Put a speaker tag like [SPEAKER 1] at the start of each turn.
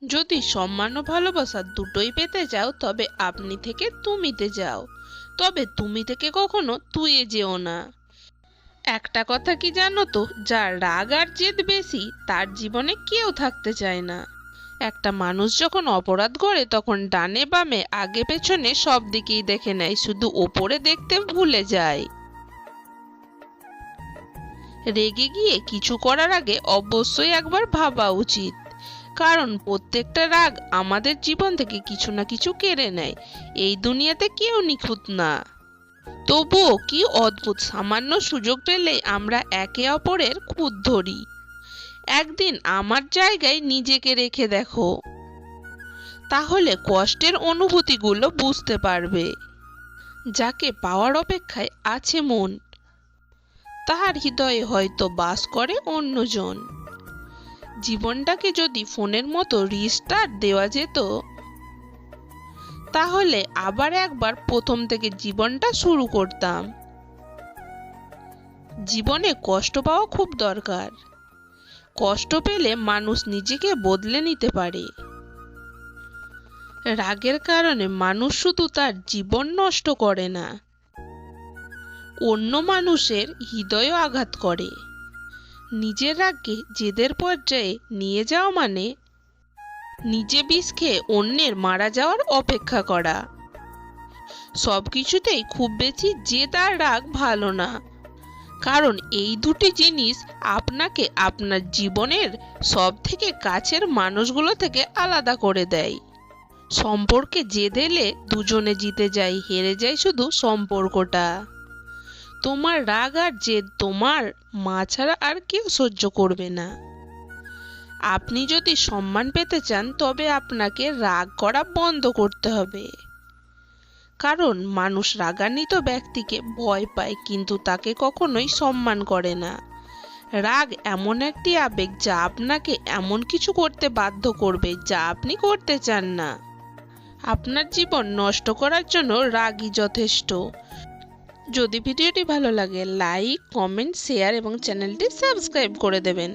[SPEAKER 1] যদি সম্মান ও ভালোবাসা দুটোই পেতে চাও তবে আপনি থেকে তুমিতে যাও, তবে তুমি থেকে কখনো তুইয়ে যেও না। একটা কথা কি জানো তো, যার রাগ আর জেদ বেশি তার জীবনে কেউ থাকতে চায় না। একটা মানুষ যখন অপরাধ করে তখন ডানে বামে আগে পেছনে সব দিকেই দেখে নেয়, শুধু ওপরে দেখতে ভুলে যায়। রেগে গিয়ে কিছু করার আগে অবশ্যই একবার ভাবা উচিত, কারণ প্রত্যেকটা রাগ আমাদের জীবন থেকে কিছু না কিছু কেড়ে নেয়। এই দুনিয়াতে কেউ নিখুঁত না। তবুও কি অদ্ভুত, সামান্য সুযোগ পেলেই আমরা একে অপরের খুঁত ধরি। একদিন আমার জায়গায় নিজেকে রেখে দেখো, তাহলে কষ্টের অনুভূতিগুলো বুঝতে পারবে। যাকে পাওয়ার অপেক্ষায় আছে মন, তাহার হৃদয়ে হয়তো বাস করে অন্যজন। জীবনটাকে যদি ফোনের মতো রিস্টার্ট দেওয়া যেত, তাহলে আবার একবার প্রথম থেকে জীবনটা শুরু করতাম। জীবনে কষ্ট পাওয়া খুব দরকার। কষ্ট পেলে মানুষ নিজেকে বদলে নিতে পারে। রাগের কারণে মানুষ শুধু তার জীবন নষ্ট করে না, অন্য মানুষের হৃদয়ও আঘাত করে। নিজের রাগকে জেদের পর্যায়ে নিয়ে যাওয়া মানে নিজে বিষ খেয়ে অন্যের মারা যাওয়ার অপেক্ষা করা। সবকিছুতেই খুব বেশি জেদ আর রাগ ভালো না, কারণ এই দুটি জিনিস আপনাকে আপনার জীবনের সব থেকে কাছের মানুষগুলো থেকে আলাদা করে দেয়। সম্পর্কে জেদ এলে দুজনে জিতে যায়, হেরে যায় শুধু সম্পর্কটা। তোমার রাগ আর জেদ তোমার মা ছাড়া আর কেউ সহ্য করবে না। আপনি যদি সম্মান পেতে চান তবে আপনাকে রাগ করা বন্ধ করতে হবে, কারণ মানুষ রাগান্বিত ব্যক্তিকে ভয় পায় কিন্তু তাকে কখনোই সম্মান করে না। রাগ এমন একটি আবেগ যা আপনাকে এমন কিছু করতে বাধ্য করবে যা আপনি করতে চান না। আপনার জীবন নষ্ট করার জন্য রাগই যথেষ্ট। যদি ভিডিওটি ভালো লাগে লাইক, কমেন্ট, শেয়ার এবং চ্যানেলটি সাবস্ক্রাইব করে দেবেন।